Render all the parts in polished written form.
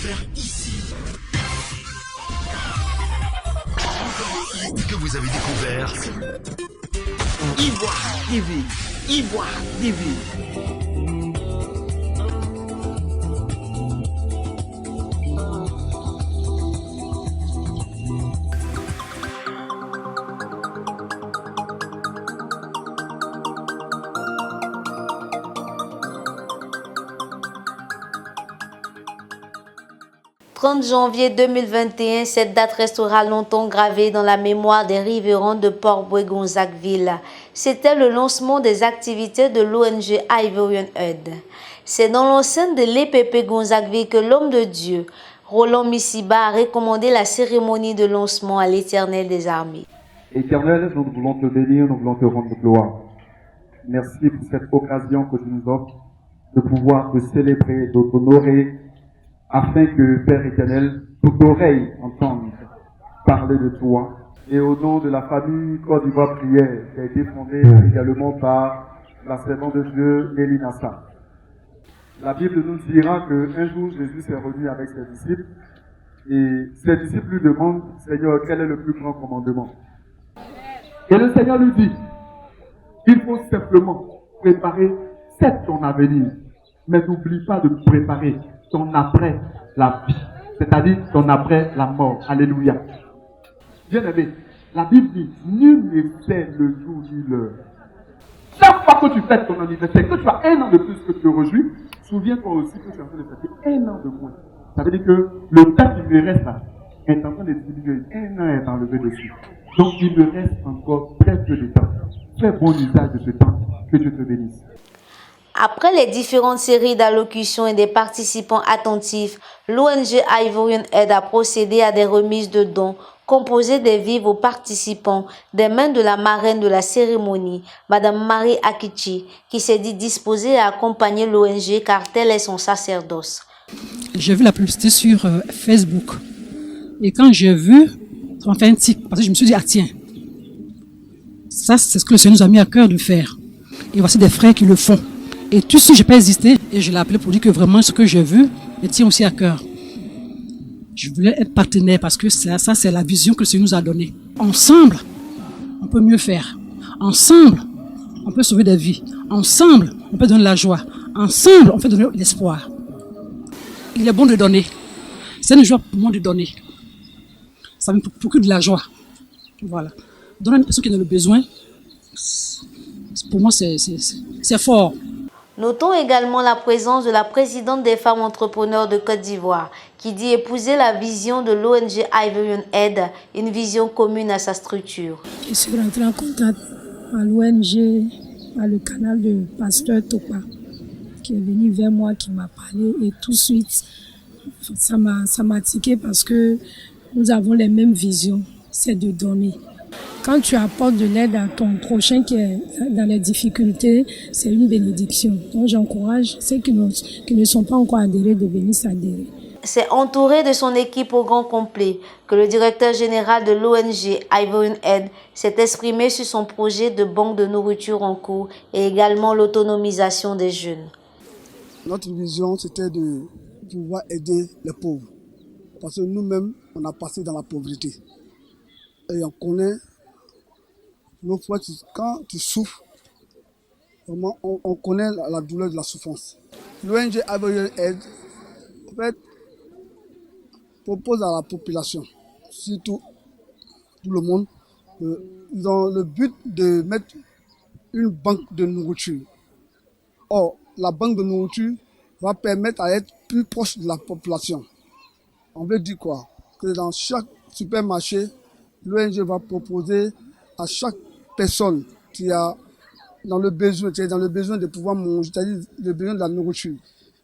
découvert ici. Que vous avez découvert Ivoire TV. Ivoire TV. « 30 janvier 2021, cette date restera longtemps gravée dans la mémoire des riverains de Port-Bouët-Gonzagueville. C'était le lancement des activités de l'ONG Ivorian Aid. C'est dans l'enceinte de l'EPP Gonzagueville que l'homme de Dieu, Roland Missiba, a recommandé la cérémonie de lancement à l'Éternel des armées. Éternel, nous voulons te bénir, nous voulons te rendre gloire. Merci pour cette occasion que tu nous offres de pouvoir te célébrer, de t'honorer, afin que, Père éternel, toute oreille entende parler de toi. Et au nom de la famille Côte d'Ivoire Prière, qui a été fondée également par la servante de Dieu, Nelly Nassa. La Bible nous dira qu'un jour, Jésus s'est revenu avec ses disciples, et ses disciples lui demandent, Seigneur, quel est le plus grand commandement? Et le Seigneur lui dit, il faut simplement préparer ton avenir, mais n'oublie pas de préparer ton après la vie, c'est-à-dire ton après la mort. Alléluia. Bien-aimé, la Bible dit, nul ne sait le jour ni l'heure. Chaque fois que tu fêtes ton anniversaire, que tu as un an de plus que tu te réjouis, souviens-toi aussi que tu es en train de fêter un an de moins. Ça veut dire que le temps qui me reste là est en train de diminuer. Un an est enlevé dessus. Donc il me reste encore très peu de temps. Fais bon usage de ce temps. Que Dieu te bénisse. Après les différentes séries d'allocutions et des participants attentifs, l'ONG Ivorian Aid a procédé à des remises de dons composées des vivres aux participants des mains de la marraine de la cérémonie, Madame Marie Akichi, qui s'est dit disposée à accompagner l'ONG car tel est son sacerdoce. J'ai vu la publicité sur Facebook et quand j'ai vu, ça m'a fait un tic parce que je me suis dit, ah tiens, ça c'est ce que le Seigneur nous a mis à cœur de faire. Et voici des frères qui le font. Et tout de suite, je n'ai pas hésité et je l'ai appelé pour dire que vraiment ce que j'ai vu me tient aussi à cœur. Je voulais être partenaire parce que ça c'est la vision que le Seigneur nous a donnée. Ensemble, on peut mieux faire. Ensemble, on peut sauver des vies. Ensemble, on peut donner la joie. Ensemble, on peut donner l'espoir. Il est bon de donner. C'est une joie pour moi de donner. Ça me procure de la joie. Voilà. Donner à une personne qui en a le besoin, pour moi, c'est fort. Notons également la présence de la présidente des femmes entrepreneurs de Côte d'Ivoire, qui dit épouser la vision de l'ONG Ivorian Aid, une vision commune à sa structure. Je suis rentrée en contact à l'ONG, à le canal de Pasteur Topa, qui est venu vers moi, qui m'a parlé et tout de suite, ça m'a tiqué parce que nous avons les mêmes visions, c'est de donner. Quand tu apportes de l'aide à ton prochain qui est dans les difficultés, c'est une bénédiction. Donc j'encourage ceux qui ne sont pas encore adhérés de venir s'adhérer. C'est entouré de son équipe au grand complet que le directeur général de l'ONG Ivorian Aid s'est exprimé sur son projet de banque de nourriture en cours et également l'autonomisation des jeunes. Notre vision, c'était de pouvoir aider les pauvres. Parce que nous-mêmes, on a passé dans la pauvreté. Et on connaît, nos fois, quand tu souffres, vraiment, on connaît la douleur de la souffrance. L'ONG Ivorian Aid, en fait, propose à la population, surtout tout le monde, ils ont le but de mettre une banque de nourriture. Or, la banque de nourriture va permettre à être plus proche de la population. On veut dire quoi? Que dans chaque supermarché, l'ONG va proposer à chaque personne qui a dans le besoin de pouvoir manger, c'est-à-dire le besoin de la nourriture.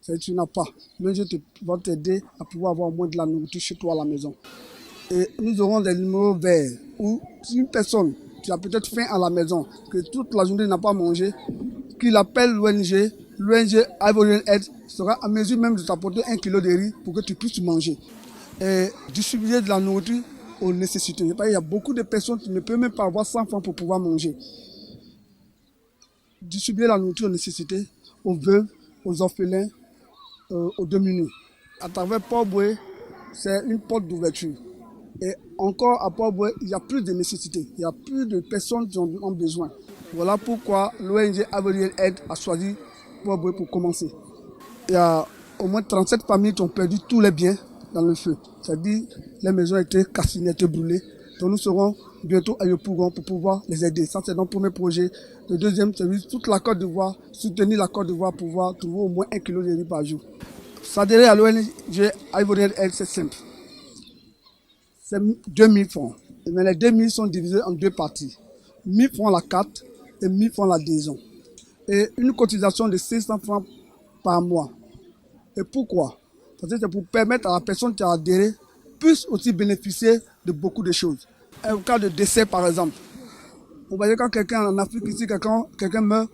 C'est-à-dire que tu n'as pas. L'ONG va t'aider à pouvoir avoir au moins de la nourriture chez toi à la maison. Et nous aurons des numéros verts où si une personne qui a peut-être faim à la maison, que toute la journée n'a pas mangé, qu'il appelle l'ONG Ivorian Aid sera à mesure même de t'apporter 1 kilo de riz pour que tu puisses manger. Et distribuer de la nourriture aux nécessités. Il y a beaucoup de personnes qui ne peuvent même pas avoir 100 francs pour pouvoir manger. Distribuer la nourriture aux nécessités, aux veuves, aux orphelins, aux démunis. À travers Port-Boué, c'est une porte d'ouverture. Et encore à Port-Boué, il y a plus de nécessité, il y a plus de personnes qui en ont besoin. Voilà pourquoi l'ONG Ivorian Aid a choisi Port-Boué pour commencer. Il y a au moins 37 familles qui ont perdu tous les biens dans le feu. C'est-à-dire les maisons étaient calcinées, étaient brûlées. Donc nous serons bientôt à Yopougon pour pouvoir les aider. Ça, c'est notre premier projet. Le deuxième, c'est toute la Côte d'Ivoire, soutenir la Côte d'Ivoire pour pouvoir trouver au moins 1 kg de riz par jour. S'adhérer à l'ONG Ivorian Aid, c'est simple. C'est 2000 francs. Mais les 2000 sont divisés en 2 parties. 1000 francs la carte et 1000 francs la liaison. Et une cotisation de 600 francs par mois. Et pourquoi? Parce que c'est pour permettre à la personne qui a adhéré puisse aussi bénéficier de beaucoup de choses. En cas de décès, par exemple. Vous voyez, quand quelqu'un en Afrique, ici, quelqu'un meurt,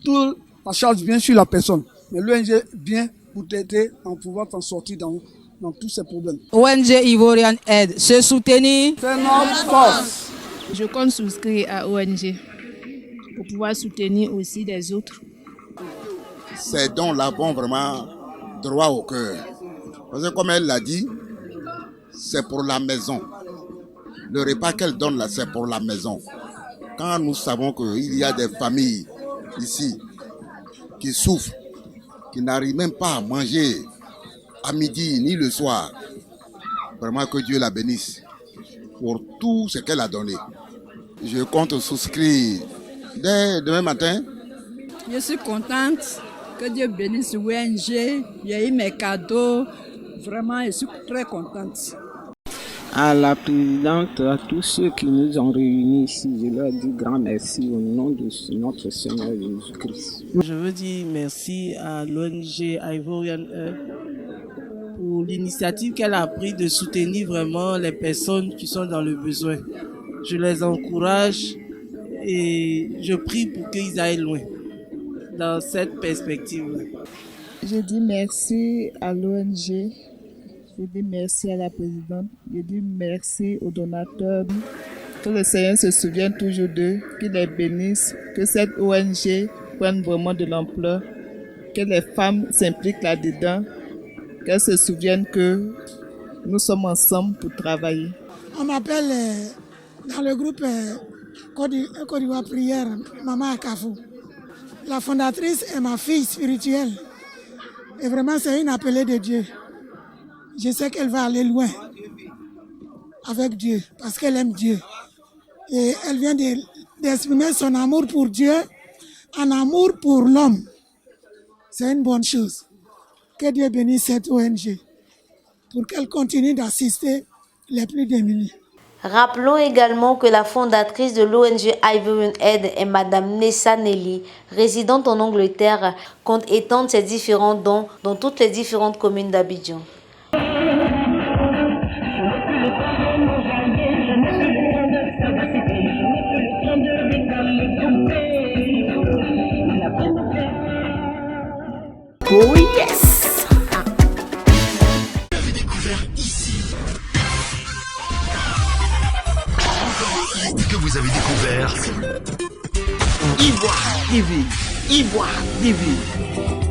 toute la charge vient sur la personne. Mais l'ONG vient pour t'aider à pouvoir t'en sortir dans tous ces problèmes. ONG Ivorian Aid, se soutenir. C'est notre force. Je compte souscrire à ONG pour pouvoir soutenir aussi des autres. Ces dons-là vont vraiment droit au cœur. Parce que comme elle l'a dit, c'est pour la maison. Le repas qu'elle donne là, c'est pour la maison. Quand nous savons qu'il y a des familles ici qui souffrent, qui n'arrivent même pas à manger à midi ni le soir, vraiment que Dieu la bénisse pour tout ce qu'elle a donné. Je compte souscrire dès demain matin. Je suis contente. Que Dieu bénisse l'ONG. J'ai eu mes cadeaux. Vraiment, je suis très contente. À la présidente, à tous ceux qui nous ont réunis ici, je leur dis grand merci au nom de notre Seigneur Jésus-Christ. Je veux dire merci à l'ONG Ivorian Aid pour l'initiative qu'elle a prise de soutenir vraiment les personnes qui sont dans le besoin. Je les encourage et je prie pour qu'ils aillent loin dans cette perspective. Je dis merci à l'ONG. Je dis merci à la présidente, je dis merci aux donateurs. Que le Seigneur se souvienne toujours d'eux, qu'il les bénisse, que cette ONG prenne vraiment de l'ampleur, que les femmes s'impliquent là-dedans, qu'elles se souviennent que nous sommes ensemble pour travailler. On m'appelle dans le groupe Côte d'Ivoire Prière, Maman Akafou. La fondatrice est ma fille spirituelle. Et vraiment, c'est une appelée de Dieu. Je sais qu'elle va aller loin avec Dieu, parce qu'elle aime Dieu. Et elle vient d'exprimer son amour pour Dieu, un amour pour l'homme. C'est une bonne chose. Que Dieu bénisse cette ONG pour qu'elle continue d'assister les plus démunis. Rappelons également que la fondatrice de l'ONG Ivorian Aid est Madame Nessa Nelly, résidente en Angleterre, compte étendre ses différents dons dans toutes les différentes communes d'Abidjan. Oh yes! Vous avez découvert ici. Que vous avez découvert Ivoire TV. Ivoire TV.